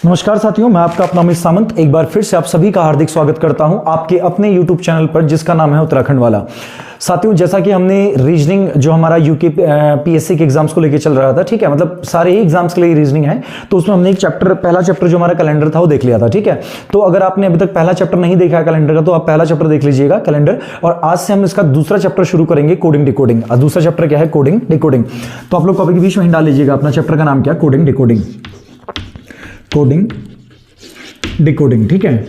नमस्कार साथियों, मैं आपका अपना अमित सामंत एक बार फिर से आप सभी का हार्दिक स्वागत करता हूं आपके अपने YouTube चैनल पर जिसका नाम है उत्तराखंड वाला। साथियों, जैसा कि हमने रीजनिंग जो हमारा यूके पीएससी के एग्जाम्स को लेकर चल रहा था, ठीक है, मतलब सारे ही एग्जाम्स के लिए रीजनिंग है, तो उसमें हमने एक चैप्टर, पहला चैप्टर जो हमारा कैलेंडर था वो देख लिया था, ठीक है। तो अगर आपने अभी तक पहला चैप्टर नहीं देखा है कैलेंडर का, तो आप पहला चैप्टर देख लीजिएगा कैलेंडर, और आज से हम इसका दूसरा चैप्टर शुरू करेंगे, कोडिंग डिकोडिंग। और दूसरा चैप्टर क्या है? Coding decoding. तो आप लोग कॉपी के बीच में डाल लीजिएगा अपना चैप्टर का नाम क्या? Coding decoding. कोडिंग डिकोडिंग, ठीक है,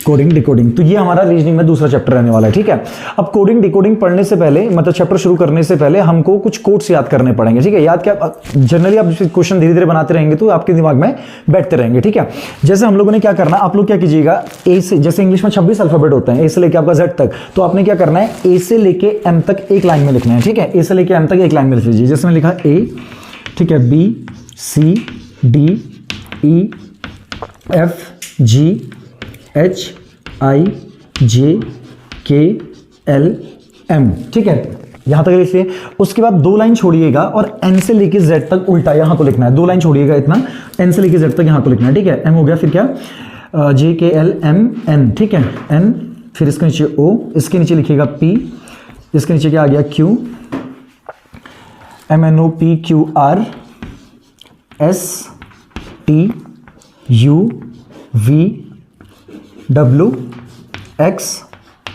कोडिंग डिकोडिंग। तो ये हमारा रीजनिंग में दूसरा चैप्टर रहने वाला है, ठीक है। अब कोडिंग डिकोडिंग पढ़ने से पहले, मतलब चैप्टर शुरू करने से पहले हमको कुछ कोड्स याद करने पड़ेंगे, ठीक है। याद क्या, जनरली आप क्वेश्चन धीरे धीरे बनाते रहेंगे तो आपके दिमाग में बैठते रहेंगे, ठीक है। जैसे हम लोगों ने क्या करना, आप लोग क्या कीजिएगा, ए से, जैसे इंग्लिश में 26 अल्फाबेट होते हैं, ए से लेके आपका जेड तक, तो आपने क्या करना है, ए से लेके एम तक एक लाइन में लिखना है, ठीक है। ए से लेके एम तक एक लाइन में लिख लीजिए। जैसे मैंने लिखा ए, ठीक है, b c d e f g h I j k l M, ठीक है, यहां तक लिखिए। उसके बाद दो लाइन छोड़िएगा और एन से लेके जेड तक उल्टा यहां को लिखना है। दो लाइन छोड़िएगा इतना, एन से लेके जेड तक यहां को लिखना है, ठीक है। एम हो गया, फिर क्या, जे के एल एम एन, ठीक है, एन, फिर इसके नीचे ओ, इसके नीचे लिखिएगा पी, इसके नीचे क्या आ गया, Q, M N O P Q R, S T U V W X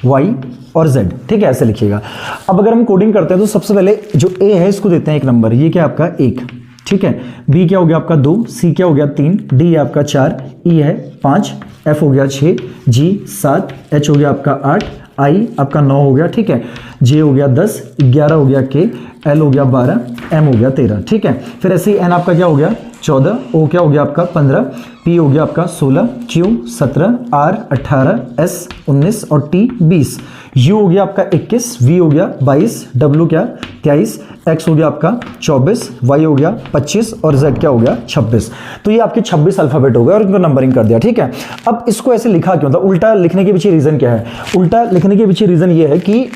Y और जेड, ठीक है, ऐसे लिखिएगा। अब अगर हम कोडिंग करते हैं तो सबसे पहले जो ए है इसको देते हैं एक नंबर, ये क्या आपका एक, ठीक है। बी क्या हो गया आपका 2, सी क्या हो गया 3, डी है आपका 4, ई है 5, एफ हो गया 6, जी 7, एच हो गया आपका 8, आई आपका 9 हो गया, ठीक है, जे हो गया 10, 11 हो गया के, एल हो गया 12, एम हो गया 13, ठीक है। फिर ऐसे ही एन आपका क्या हो गया 14, ओ क्या हो गया आपका 15, पी हो गया आपका 16, क्यू 17, आर 18, एस 19 और टी 20, यू हो गया आपका 21, वी हो गया 22, डब्ल्यू क्या 23, एक्स हो गया आपका 24, वाई हो गया 25 और जेड क्या हो गया 26। तो ये आपके 26 अल्फाबेट हो गए और इनको नंबरिंग कर दिया, ठीक है। अब इसको ऐसे लिखा क्यों था? उल्टा लिखने के पीछे रीजन क्या है? उल्टा लिखने के पीछे रीजन ये है कि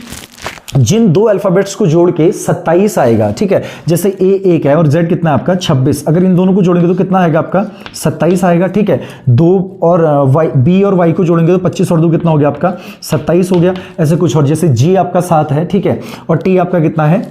जिन दो अल्फाबेट्स को जोड़ के 27 आएगा, ठीक है, जैसे ए एक है और जेड कितना है आपका 26, अगर इन दोनों को जोड़ेंगे तो कितना आएगा आपका 27 आएगा, ठीक है। दो और वाई, बी और वाई को जोड़ेंगे तो 25 और 2 कितना हो गया आपका 27 हो गया, ऐसे कुछ। और जैसे जी आपका 7 है, ठीक है, और टी आपका कितना है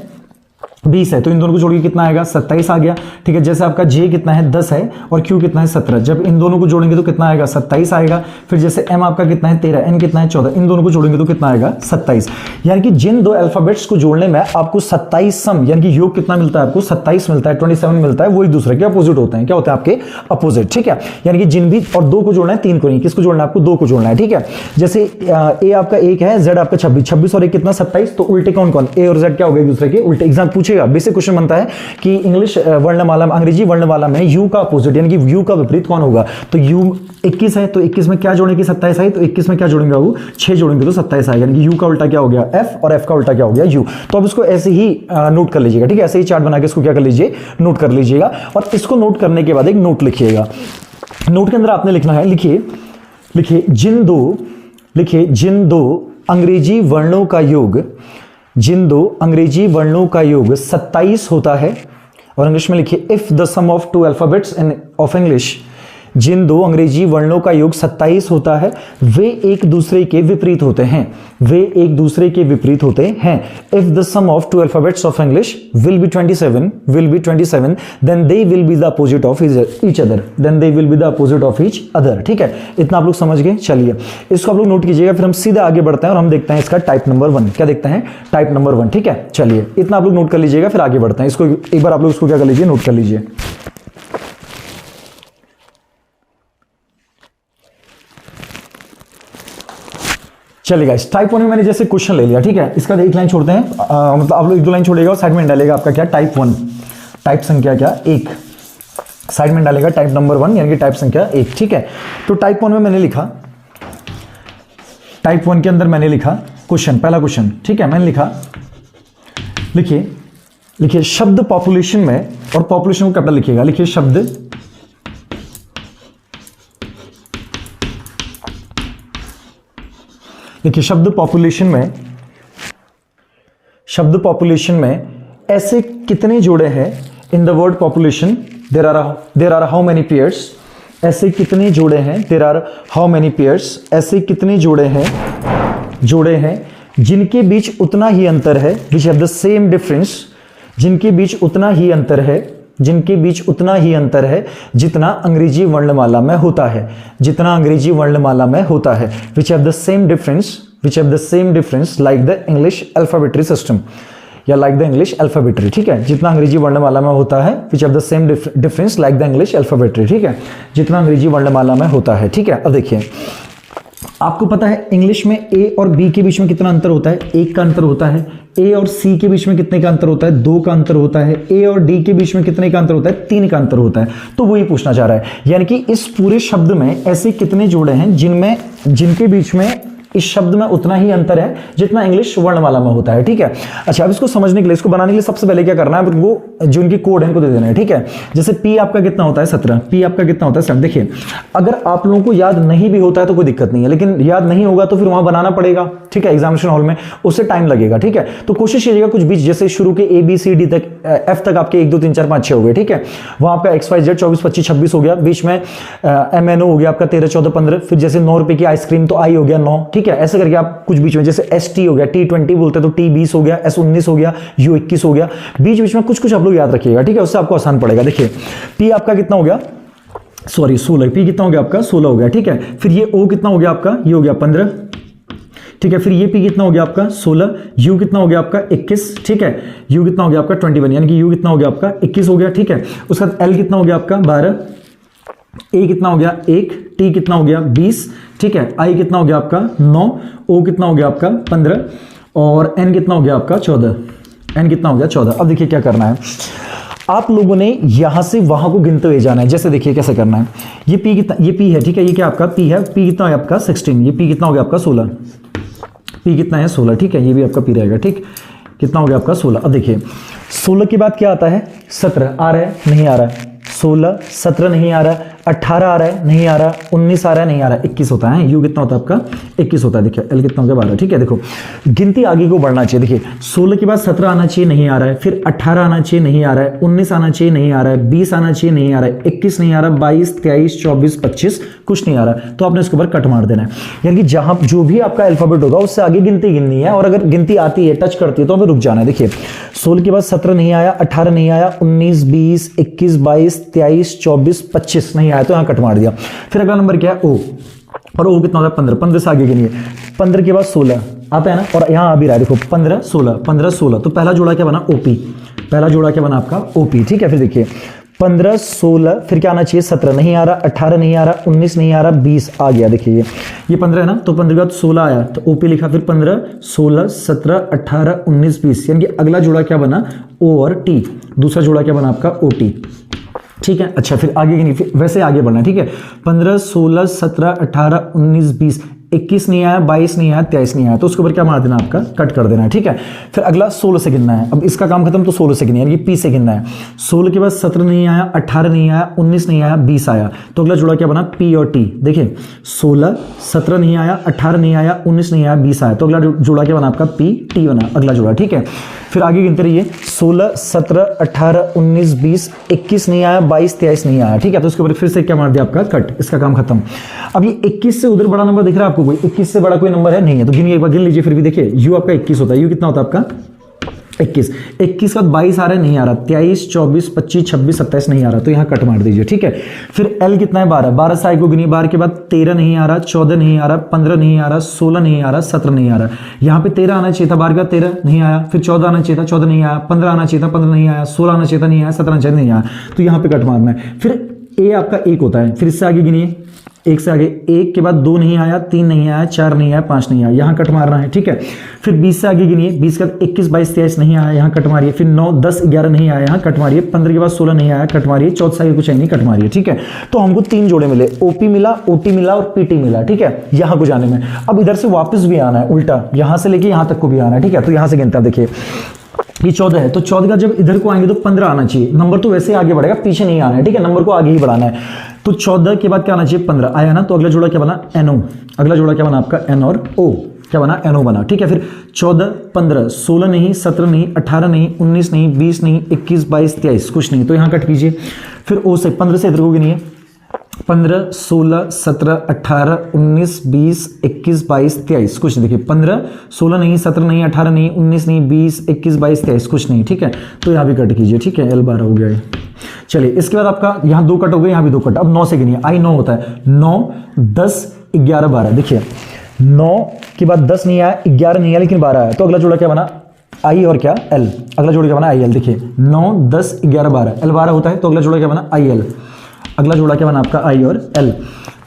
20 है, तो इन दोनों को जोड़िए कितना आएगा 27 आ गया, ठीक है। जैसे आपका जे कितना है 10 है और क्यू कितना है 17, जब इन दोनों को जोड़ेंगे तो कितना आएगा 27 आएगा। फिर जैसे एम आपका कितना है 13, एन कितना है 14, इन दोनों को जोड़ेंगे तो कितना आएगा 27। यानी कि जिन दो अल्फाबेट्स को जोड़ने में आपको 27 सम, यानी कि योग कितना मिलता है आपको 27 मिलता है, 27 मिलता है, वो एक दूसरे के अपोजिट होते हैं। क्या होते हैं आपके अपोजिट, ठीक है। यानी कि जिन भी, और दो को जोड़ना है, तीन को नहीं, किसको जोड़ना है आपको? दो को जोड़ना है, ठीक है। जैसे ए आपका 1 है, जेड आपका 26, 26 और 1 कितना 27, तो उल्टे कौन कौन? ए और जेड क्या हो गए एक दूसरे के उल्टे। एग्जाम पूछेगा, बेसिक क्वेश्चन बनता है कि इंग्लिश वर्णमाला, अंग्रेजी वर्णमाला में यू का अपोजिट यानी कि यू का विपरीत कौन होगा? तो यू 21 है तो 21 में क्या जोड़ेंगे 27 आई, तो 21 में क्या जोड़ेंगे वो 6 जोड़ेंगे तो 27 आएगा, यानी कि यू का उल्टा क्या हो गया एफ और एफ का उल्टा क्या हो गया यू। तो अब इसको ऐसे ही नोट कर लीजिएगा, ठीक है, ऐसे ही चार्ट बना के इसको क्या कर लीजिए, नोट कर लीजिएगा। और इसको नोट करने के बाद एक नोट लिखिएगा। नोट के अंदर आपने लिखना है, लिखिए जिन दो अंग्रेजी वर्णों का योग, जिन दो अंग्रेजी वर्णों का योग 27 होता है, और इंग्लिश में लिखिए if the sum of two alphabets in of English, जिन दो अंग्रेजी वर्णों का योग 27 होता है, वे एक दूसरे के विपरीत होते हैं, वे एक दूसरे के विपरीत होते हैं। If the sum of two alphabets of English will be 27, then they will be the opposite of each other, then they will be the opposite of each other, ठीक है। इतना आप लोग समझ गए। चलिए इसको आप लोग नोट कीजिएगा, फिर हम सीधा आगे बढ़ते हैं और हम देखते हैं इसका टाइप नंबर 1। क्या देखते हैं? टाइप नंबर 1, ठीक है। चलिए इतना आप लोग नोट कर लीजिएगा, फिर आगे बढ़ते हैं। इसको एक बार आप लोग इसको क्या कर लीजिए, नोट कर लीजिए। चलिए गाइस, टाइप 1 में मैंने जैसे क्वेश्चन ले लिया, ठीक है, इसका एक लाइन छोड़ते हैं, मतलब आप लोग एक दो लाइन छोड़ेगा और साइड में डालेगा आपका क्या, टाइप 1, टाइप संख्या क्या 1, साइड में डालेगा टाइप नंबर 1 यानी कि टाइप संख्या 1, ठीक है। तो टाइप 1 में मैंने लिखा, टाइप 1 के अंदर मैंने लिखा क्वेश्चन, पहला क्वेश्चन, ठीक है, मैंने लिखा, लिखिए शब्द पॉपुलेशन में, और पॉपुलेशन को कैपिटल लिखिएगा, लिखिए शब्द देखिए शब्द पॉपुलेशन में ऐसे कितने जोड़े हैं in the world population there are how many pairs, ऐसे कितने जोड़े हैं, there are how many pairs, ऐसे कितने जोड़े हैं जिनके बीच उतना ही अंतर है, which have the same difference, जिनके बीच उतना ही अंतर है, जिनके बीच उतना ही अंतर है जितना अंग्रेजी वर्णमाला में होता है, जितना अंग्रेजी वर्णमाला में होता है, which have the same difference like the English alphabetry system, या लाइक द इंग्लिश अल्फाबेटरी, ठीक है, जितना अंग्रेजी वर्णमाला में होता है, which have the same difference like the English alphabetry, ठीक है, जितना अंग्रेजी वर्णमाला में होता है, ठीक है। अब देखिए, आपको पता है इंग्लिश में ए और बी के बीच में कितना अंतर होता है, 1 का अंतर होता है। ए और सी के बीच में कितने का अंतर होता है, 2 का अंतर होता है। ए और डी के बीच में कितने का अंतर होता है, 3 का अंतर होता है। तो वही पूछना चाह रहा है, यानी कि इस पूरे शब्द में ऐसे कितने जोड़े हैं जिनके बीच में इस शब्द में उतना ही अंतर है जितना इंग्लिश वर्णमाला में होता है, ठीक है। अच्छा, अब इसको समझने के लिए, इसको बनाने के लिए सबसे पहले क्या करना है, वो जो इनकी कोड है इनको दे देना है, ठीक है। जैसे पी आपका कितना होता है 17, पी आपका कितना होता है 7। देखिए, अगर आप लोगों को याद नहीं भी होता है तो कोई दिक्कत नहीं है, लेकिन याद नहीं होगा तो फिर वहां बनाना पड़ेगा, ठीक है, एग्जामिनेशन हॉल में, उससे टाइम लगेगा, ठीक है। तो कोशिश कीजिएगा कुछ बीच, जैसे शुरू के ए बी सी डी तक, एफ तक आपके 1 2 3 4 5 6 हो गए, ठीक है। वहां पे एक्स वाई जेड 24 25 26 हो गया, बीच में एम एन ओ हो गया आपका 13 14 15, फिर जैसे 9 रुपए की आइसक्रीम तो आई हो गया 9, ठीक है। ऐसे करके आप कुछ बीच में, जैसे एस टी हो गया, टी 20 बोलते हैं तो टी 20 हो गया, एस 19 हो गया, यू 21 हो गया, बीच बीच में कुछ आप लोग याद रखिएगा, ठीक है, उससे आपको आसान पड़ेगा। देखिए, पी आपका कितना हो गया, सॉरी 16, पी कितना हो गया आपका 16 हो गया, ठीक है। फिर ये ओ कितना हो गया आपका, ये हो गया 15, ठीक है। फिर ये पी कितना हो गया आपका 16, यू कितना हो गया आपका 21, ठीक है, यू कितना हो गया आपका 21, यानी कि यू कितना हो गया आपका 21 हो गया, ठीक है। उसके बाद एल कितना हो गया आपका 12, ए कितना हो गया 1, टी कितना हो गया 20, ठीक है, आई कितना हो गया आपका 9, ओ कितना हो गया आपका 15 और एन कितना हो गया आपका 14, एन कितना हो गया 14। अब देखिए क्या करना है, आप लोगों ने यहां से वहां को गिनते हुए जाना है। जैसे देखिए कैसे करना है, ये पी कितना, ये पी है, ठीक है, ये क्या आपका पी है, पी कितना है आपका 16, ये पी कितना हो गया आपका 16, पी कितना है 16, ठीक है, ये भी आपका पी रहेगा, ठीक, कितना हो गया आपका 16। अब देखिए 16 के बाद क्या आता है 17, आ रहा है नहीं आ रहा है, 16 17 नहीं आ रहा है, 18 आ रहा है नहीं आ रहा, 19 आ रहा है नहीं आ रहा, 21 होता है, यू कितना होता है आपका 21 होता है। देखिए एल कितना हो गया 12, ठीक है। देखो गिनती आगे को बढ़ना चाहिए, देखिए 16 के बाद 17 आना चाहिए नहीं आ रहा है, फिर 18 आना चाहिए नहीं आ रहा है, 19 आना चाहिए नहीं आ रहा है, 20 आना चाहिए नहीं आ रहा है, 21 नहीं आ रहा, 22 23 24 25 कुछ नहीं आ रहा, तो आपने इसके ऊपर कट मार देना है। यानी कि जहां जो भी आपका अल्फाबेट होगा उससे आगे गिनती गिननी है, और अगर गिनती आती है टच करती है तो हमें रुक जाना है। देखिए 16 के बाद 17 नहीं आया, 18 नहीं आया, 19 20 21 22 23 24 25 नहीं आया, तो यहां कट मार दिया। फिर अगला नंबर क्या है ओ, और ओ कितना होता है 15, 15 से आगे गिनिए, 15 के बाद 16 आता है ना, और यहां आ भी रहा है, देखो 15 16 15 16, तो पहला जोड़ा क्या बना ओपी, पहला जोड़ा क्या बना आपका ओपी, ठीक है। फिर देखिए 15 16, फिर क्या आना चाहिए 17 नहीं आ रहा, 18 नहीं आ रहा, 19 नहीं आ रहा, 20 आ गया। देखिए ये 15 है ना, तो 15 के बाद 16 आया तो ओपी लिखा, फिर 15 16 17 18 19 20, यानी कि अगला जोड़ा क्या बना ओ और टी, दूसरा जोड़ा क्या बना आपका ओ टी, ठीक है। अच्छा फिर आगे की नहीं, फिर वैसे आगे बढ़ना है, ठीक है। 15 16 17 18 19 20, 21 नहीं आया, 22 नहीं आया, 23 नहीं आया, तो उसके ऊपर क्या मार देना आपका कट कर देना है, ठीक है। फिर अगला 16 से गिनना है, अब इसका काम खत्म, तो 16 से गिनना है, यानी कि पी से गिनना है। 16 के बाद 17 नहीं आया, 18 नहीं आया, 19 नहीं आया, 20 आया, तो अगला जोड़ा क्या बना पी और टी। देखिए 16 17 नहीं आया, 18 नहीं आया, 19 नहीं आया, 20 आया, तो अगला जोड़ा क्या बना आपका पी टी बना अगला जोड़ा, ठीक है। फिर आगे गिनते रहिए 16 17 18 19 20, 21 नहीं आया, 22 23 नहीं आया, ठीक है, तो उसके ऊपर फिर से क्या मार दिया आपका कट, इसका काम खत्म। अब ये 21 से उधर बड़ा नंबर दिख रहा है आपको, कोई 21 से बड़ा कोई नंबर है नहीं है, तो गिनिए एक बार, गिन लीजिए फिर भी। देखिए यू आपका 21 होता है, यू कितना होता है आपका 21, 21 का 22 आ रहा है नहीं आ रहा, 23 24 25 26 27 नहीं आ रहा, तो यहाँ कट मार दीजिए, ठीक है। फिर एल कितना है 12, 12 से आगे को गिनिए, 12 के बाद 13 नहीं आ रहा, 14 नहीं आ रहा, 15 नहीं आ रहा, 16 नहीं आ रहा, 17 नहीं आ रहा, यहाँ पे 13 आना चाहिए था, 12 के बाद 13 नहीं आया, फिर 14 आना चाहिए था, 14 नहीं आया, 15 आना चाहिए था, 15 नहीं आया, 16 आना चाहिए था नहीं आया, 17 आना चाहिए नहीं आया, तो यहाँ पे कट मारना है। फिर ए आपका 1 होता है, फिर इससे आगे गिनिए, 1 से आगे 1 के बाद 2 नहीं आया, 3 नहीं आया, 4 नहीं आया, 5 नहीं आया, यहाँ कट मारना है, ठीक है। फिर 20 से आगे गिनिए, 20 के बाद 21 22 23 नहीं आया, यहाँ कट मारिए, फिर 9 10 11 नहीं आया, यहाँ कट मारिए, 15 के बाद 16 नहीं आया, कट मारिए, 14 से आगे कुछ नहीं, कट मारिए, ठीक है। तो हमको 3 जोड़े मिले, ओपी मिला, ओटी मिला और पीटी मिला, ठीक है, यहाँ को जाने में। अब इधर से वापस भी आना है उल्टा, यहाँ से लेके यहाँ तक को भी आना है, ठीक है। तो यहाँ से गिनता है, देखिए ये 14 है, तो 14 का जब इधर को आएंगे तो 15 आना चाहिए, नंबर तो वैसे आगे बढ़ेगा, पीछे नहीं आना है, ठीक है, नंबर को आगे ही बढ़ाना है। तो 14 के बाद क्या आना चाहिए 15 आया ना, तो अगला जोड़ा क्या बना एनओ, अगला जोड़ा क्या बना आपका एन और ओ, क्या बना, NO बना, ठीक है। फिर 14, 15, 16 नहीं, 17 नहीं, 18 नहीं, 19 नहीं, 20 नहीं, 21, 22, 23 कुछ नहीं, तो यहाँ कट कीजिए। फिर O से 15 से इधर को गिनिए, 15, 16, 17, 18, 19, 20, 21, 22, 23 कुछ नहीं, देखिए 15, 16 नहीं, 17 नहीं, 18 नहीं, 19 नहीं, 20, 21, 22, 23 कुछ नहीं, ठीक है। तो यहाँ भी कट कीजिए, ठीक है, L12 हो गया है। चलिए इसके बाद आपका यहाँ 2 कट हो गए, यहाँ भी 2 कट। अब 9 से गिनिए, I 9 होता है, 9, 10, 11, 12। देखिए 9 के बाद 10 नहीं आया, 11 नहीं आया, लेकिन 12 आया, तो अगला जोड़ा क्या बना, I और क्या, L। अगला जोड़ा क्या बना, IL। देखिए 9, 10, 11, 12, L12 होता है, तो अगला जोड़ा क्या बना, IL। अगला जोड़ा क्या बना आपका, I और L।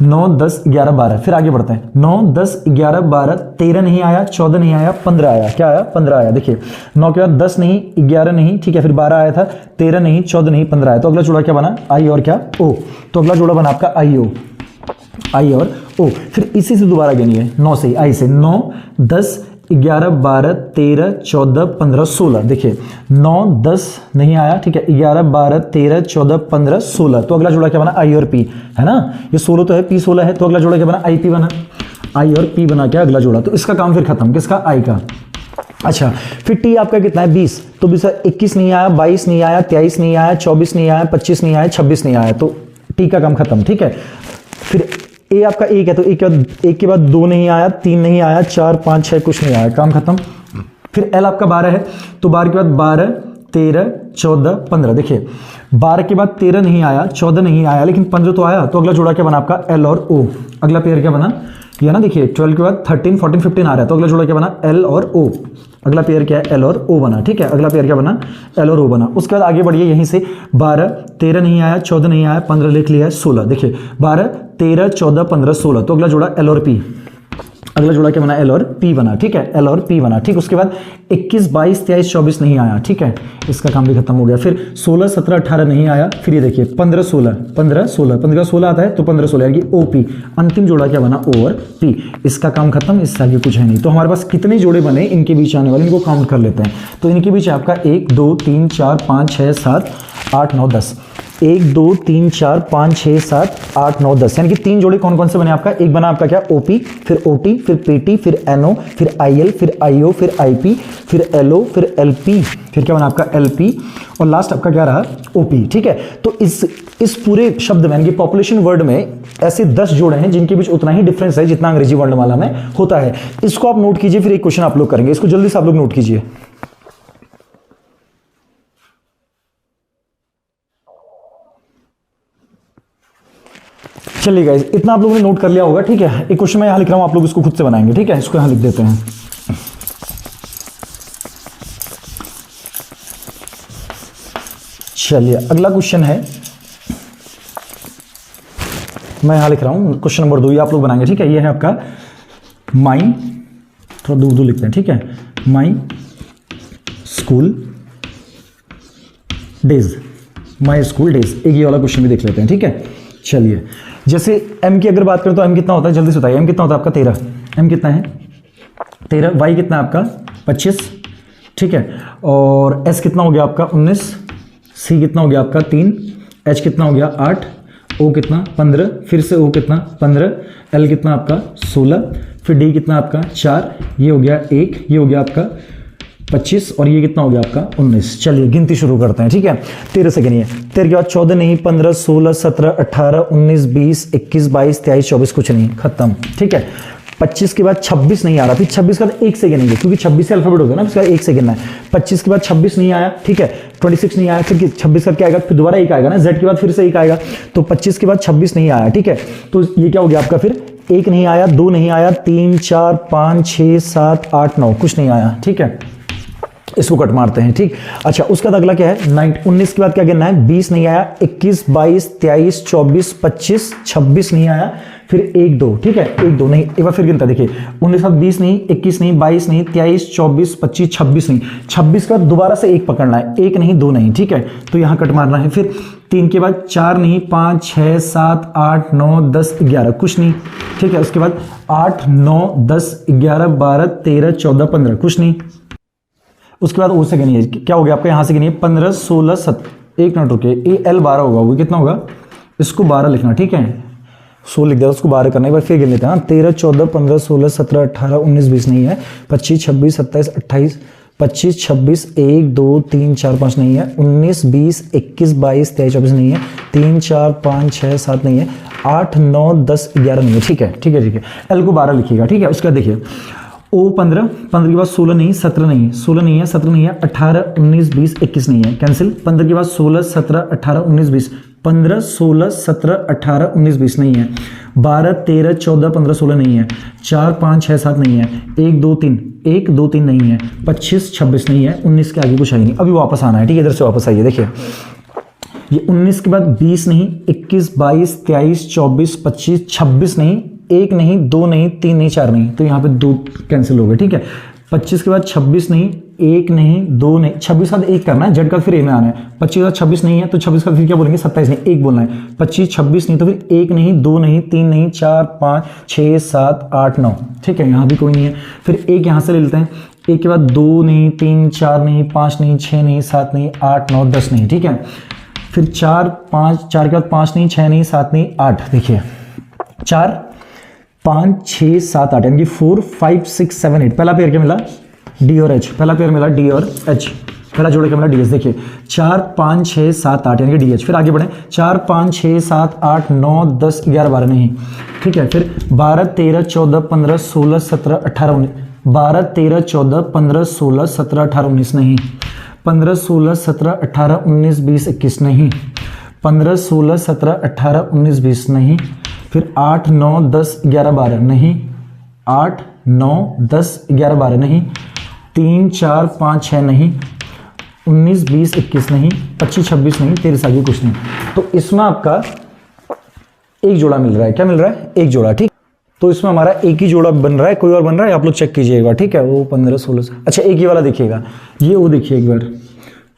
9, 10, 11, 12। फिर आगे बढ़ते हैं, 9, 10, 11, 12, 13 नहीं आया, 14 नहीं आया, 15 आया। क्या आया, 15 आया। देखिए 9 के बाद 10 नहीं, 11 नहीं, ठीक है, फिर 12 आया था, 13 नहीं, 14 नहीं, 15 आया, तो अगला जोड़ा क्या बना, I और क्या, O। तो अगला जोड़ा बना आपका IO, I और O। फिर इसी से दोबारा गिनिए, 9 से, I से, 9, 10, 11, 12, 13, 14, 15, 16। देखिए 9, 10 नहीं आया, ठीक है, 11, 12, 13, 14, 15, 16, तो अगला जोड़ा क्या बना, I और P, है ना। ये 16 तो है, P 16 है, तो अगला जोड़ा क्या बना, IP बना, I और P बना क्या अगला जोड़ा। तो इसका काम फिर खत्म, किसका, I का। अच्छा फिर T आपका कितना है, 20, तो 21 नहीं आया, 22 नहीं आया, 23 नहीं आया, 24 नहीं आया, 25 नहीं आया, 26 नहीं आया, तो T का काम खत्म, ठीक है। फिर A आपका 1 है, तो एक के बाद 2 नहीं आया, 3 नहीं आया, 4, 5, 6 कुछ नहीं आया, काम खत्म। फिर L आपका 12 है, तो 12 के बाद 12, 13, 14, 15। देखिए 12 के बाद 13 नहीं आया, 14 नहीं आया, लेकिन 15 तो आया, तो अगला जोड़ा क्या बना आपका, L और O। अगला पेयर क्या बना, ये ना, देखिए 12 के बाद 13, 14, 15 आ रहा है, तो अगला जोड़ा क्या बना, L और O। अगला पेयर क्या है, L और O बना, ठीक है। अगला पेयर क्या बना, L और O बना। उसके बाद आगे बढ़िए, यहीं से 12, 13 नहीं आया, 14 नहीं आया, 15 लिख लिया है, 16। देखिए 12, 13, 14, 15, 16, तो अगला जोड़ा L और P। अगला जोड़ा क्या बना, L और P बना, ठीक है, L और P बना, ठीक। उसके बाद 21, 22, 23, 24 नहीं आया, ठीक है, इसका काम भी खत्म हो गया। फिर 16, 17, 18 नहीं आया, फिर ये देखिए 15, 16, 15, 16, 15, 16 आता है, तो 15, 16 यानी OP। अंतिम जोड़ा क्या बना, O और P। इसका काम खत्म, इससे आगे कुछ है नहीं। तो हमारे पास कितने जोड़े बने इनके बीच आने वाले, इनको काउंट कर लेते हैं। तो इनके बीच आपका 1, 2, 3, 4, 5, 6, 7, 8, 9, 10। 1, 2, 3, 4, 5, 6, 7, 8, 9, 10, यानी कि 3 जोड़े कौन कौन से बने आपका, एक बना आपका क्या, OP, फिर OT, फिर PT, फिर NO, फिर IL, फिर IO, फिर IP, फिर LO, फिर LP, फिर क्या बना आपका LP, और लास्ट आपका क्या रहा, OP, ठीक है। तो इस पूरे शब्द में, यानी कि पॉपुलेशन वर्ड में ऐसे 10 जोड़े हैं जिनके बीच उतना ही डिफरेंस है जितना अंग्रेजी वर्णमाला में होता है। इसको आप नोट कीजिए, फिर एक क्वेश्चन आप लोग करेंगे, इसको जल्दी से आप लोग नोट कीजिए। चलिए गाइस, इतना आप लोगों ने नोट कर लिया होगा, ठीक है। एक क्वेश्चन मैं यहां लिख रहा हूं, आप लोग इसको खुद से बनाएंगे, ठीक है। इसको यहां लिख देते हैं। चलिए अगला क्वेश्चन है, मैं यहां लिख रहा हूं क्वेश्चन नंबर 2, ये आप लोग बनाएंगे, ठीक है। ये है आपका माई, थोड़ा दूर दूर लिखते हैं, ठीक है, my school days, my school days. एक ये वाला क्वेश्चन भी देख लेते हैं, ठीक है। चलिए जैसे m की अगर बात करें तो m कितना होता है, जल्दी से बताइए, m कितना होता है आपका, 13। m कितना है, 13। y कितना है आपका, 25, ठीक है। और s कितना हो गया आपका, 19। c कितना हो गया आपका, 3। h कितना हो गया, 8। o कितना, 15। फिर से o कितना, 15। l कितना आपका, 16। फिर d कितना आपका, 4। ये हो गया 1, ये हो गया आपका 25, और ये कितना हो गया आपका, 19। चलिए गिनती शुरू करते हैं, ठीक है। 13 से गिनिए, 13 के बाद 14 नहीं, 15, 16, 17, 18, 19, 20, 21, 22, 23, 24 कुछ नहीं, खत्म, ठीक है। 25 के बाद 26 नहीं आ रहा, फिर 26 के बाद 1 से गिनेंगे, क्योंकि 26 से अल्फाबेट होता है ना, इसका 1 से गिनना है। 25 के बाद 26 नहीं आया, ठीक है, 26 नहीं आया, फिर 26 का क्या आएगा, फिर दोबारा 1 आएगा ना, z के बाद फिर से 1 आएगा, तो 25 के बाद 26 नहीं आया, ठीक है। तो ये क्या हो गया आपका, फिर 1 नहीं आया, 2 नहीं आया, 3, 4, 5, 6, 7, 8, 9 कुछ नहीं आया, ठीक है। इसको कट मारते हैं, ठीक। अच्छा उसके बाद अगला क्या है, 19 के बाद क्या गिनना है, 20 नहीं आया, 21, 22, 23, 24, 25, 26 नहीं आया, फिर 1, 2, ठीक है, 1, 2 नहीं, एक बार फिर गिनता देखिए, 19 के बाद 20 नहीं, 21 नहीं, 22 नहीं, 23, 24, 25, 26 नहीं, 26 के बाद दोबारा से 1 पकड़ना है, 1 नहीं, 2 नहीं, ठीक है, तो यहां कट मारना है। फिर 3 के बाद 4 नहीं, 5, 6, 7, 8, 9, 10, 11 कुछ नहीं, ठीक है। उसके बाद 8, 9, 10, 11, 12, 13, 14, 15 कुछ नहीं। उसके बाद उससे गिनिए, क्या हो गया आपका, यहां से गिनिए 15, 16, 17, 1 मिनट रुके, ये L12 होगा, वो कितना होगा, इसको 12 लिखना, ठीक है। 16 लिख दिया, उसको 12 करना है, एक बार फिर गिन लेते हैं। हाँ 13 14 15 16 17 18 19 20 नहीं है, 25 26 27 28 25 26 1 2 3 4 5 नहीं है, 19 20 21 22 23 24 नहीं है, 3 4 5 6 7 नहीं है, 8 9 10 11 नहीं है। ठीक है ठीक है ठीक है, एल को 12 लिखिएगा। ठीक है, उसका देखिए ओ 15 15 के बाद 16 नहीं, 17 नहीं है, 16 नहीं है, 17 नहीं है, 18 19 20 21 नहीं है, कैंसिल। 15 के बाद 16 17 18 19 20, 15 16 17 18 19 20 नहीं है, 12 13 14 15 16 नहीं है, 4 5 6 7 नहीं है, 1 2 3 1 2 3 नहीं है, 25 26 नहीं है, 19 के आगे कुछ है नहीं। अभी वापस आना है। ठीक है, इधर से वापस आइए। देखिए ये 19 के बाद 20 नहीं, 21 22 23 24 25 26 नहीं, 1 नहीं 2 नहीं 3 नहीं 4 नहीं, तो यहाँ पे 2 कैंसिल हो गए। ठीक है, 25 के बाद 26 नहीं, 1 नहीं 2 नहीं, 26 का 1 करना है, जेड का फिर ए में आना है। 25 के बाद 26 नहीं है तो 26 का फिर क्या बोलेंगे, 27 नहीं, 1 बोलना है। 25 26 नहीं तो फिर 1 नहीं 2 नहीं 3 नहीं 4 5 6 7 8 9। ठीक है, यहाँ भी कोई नहीं है, फिर 1 यहाँ से ले लेते हैं। 1 के बाद 2 नहीं 3 4 नहीं 5 नहीं 6 नहीं 7 नहीं 8 9 10 नहीं। ठीक है, फिर 4 5 4 के बाद 5 नहीं 6 नहीं 7 नहीं 8। देखिए 4 5 6 7 8 यानी कि 4 5 6 7 8। पहला पेयर क्या मिला, डी और एच। पहला पेयर मिला डी और एच, पहला जोड़े क्या मिला डी एच। देखिए 4 5 6 7 8 यानी कि डी एच। फिर आगे बढ़े 4 5 6 7 8 9 10 11 12 नहीं। ठीक है, फिर 12 13 14 15 16 17 18 19, 12 13 14 15 16 17 18 19 नहीं, 15 16 17 18 19 20 21 नहीं, 15 16 17 18 19 20 नहीं, फिर 8 9 10 11 12 नहीं, 8 9 10 11 12 नहीं, 3 4 5 6 नहीं, 19 20 21 नहीं, 25 26 नहीं, 23 आगे कुछ नहीं। तो इसमें आपका एक जोड़ा मिल रहा है। क्या मिल रहा है, एक जोड़ा। ठीक, तो इसमें हमारा एक ही जोड़ा बन रहा है, कोई और बन रहा है आप लोग चेक कीजिए एक बार। ठीक है, वो 15 16। अच्छा एक ये वाला देखिएगा, ये वो देखिए एक बार,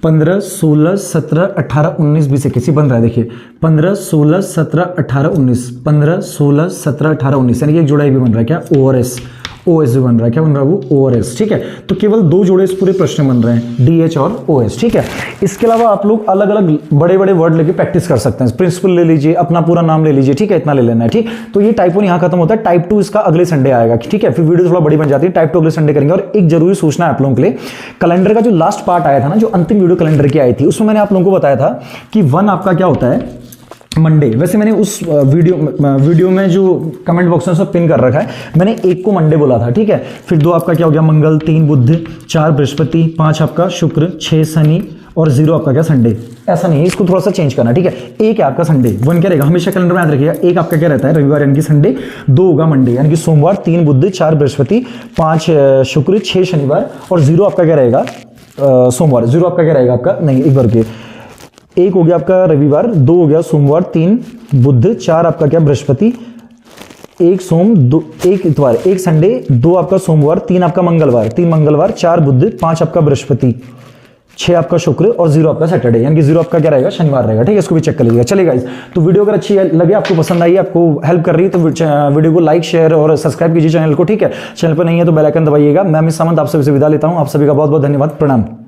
15 16 17 18 19 20 21 बन रहा है। देखिए 15 16 17 18 19, 15 16 17 18 19 यानी कि एक जोड़ा भी बन रहा है। क्या, ओ और एस, ओ एस भी बन रहा है। क्या बन रहा है, वो ओ और एस। ठीक है, तो केवल 2 जोड़े इस पूरे प्रश्न में बन रहे हैं, डी एच और ओ एस। ठीक है, इसके अलावा आप लोग अलग अलग बड़े बड़े वर्ड लेके प्रैक्टिस कर सकते हैं। प्रिंसिपल ले लीजिए, अपना पूरा नाम ले लीजिए। ठीक है, इतना ले लेना है। ठीक, तो ये टाइप 1 यहाँ खत्म होता है। टाइप 2 इसका अगले संडे आएगा। ठीक है, फिर वीडियो थोड़ा बड़ी बन जाती है। टाइप 2 अगले संडे करेंगे। और एक जरूरी सूचना है आप लोगों के लिए, कैलेंडर का जो लास्ट पार्ट आया था ना, जो अंतिम वीडियो कैलेंडर की आई थी, उसमें मैंने आप लोगों को बताया था कि 1 आपका क्या होता है, मंडे। वैसे मैंने उस वीडियो में जो कमेंट बॉक्स में सब पिन कर रखा है, मैंने 1 को मंडे बोला था। ठीक है, फिर 2 आपका क्या हो गया, मंगल, 3 बुध, 4 बृहस्पति, 5 आपका शुक्र, 6 शनि और 0 आपका क्या, संडे। ऐसा नहीं है, इसको थोड़ा सा चेंज करना। ठीक है, 1 है आपका संडे, 1 क्या रहेगा, हमेशा कैलेंडर में याद रखिएगा। 1 आपका क्या रहता है, रविवार यानी कि संडे, 2 होगा मंडे यानी कि सोमवार, 3 बुध, 4 बृहस्पति, 5 शुक्र, 6 शनिवार और 0 आपका क्या रहेगा, सोमवार। 0 आपका क्या रहेगा, आपका नहीं, एक बार के 1 हो गया आपका रविवार, 2 हो गया सोमवार, 3 बुध, 4 आपका क्या, बृहस्पति, 1 सोम, 1 इतवार, 1 संडे, 2 आपका सोमवार, 3 आपका मंगलवार, 3 मंगलवार, 4 बुध, 5 आपका बृहस्पति, 6 आपका शुक्र और 0 आपका सैटरडे यानी कि 0 आपका क्या रहेगा, शनिवार रहेगा। ठीक है, इसको भी चेक कर लीजिएगा। चलेगा गाइस, तो वीडियो अगर अच्छी लगे, आपको पसंद आई, आपको हेल्प कर रही है, तो वीडियो को लाइक शेयर और सब्सक्राइब कीजिए चैनल को। ठीक है, चैनल पर नहीं है तो बेल आइकन दबाइएगा। मैं अमित सामंत आप सभी से विदा लेता हूं। आप सभी का बहुत बहुत धन्यवाद, प्रणाम।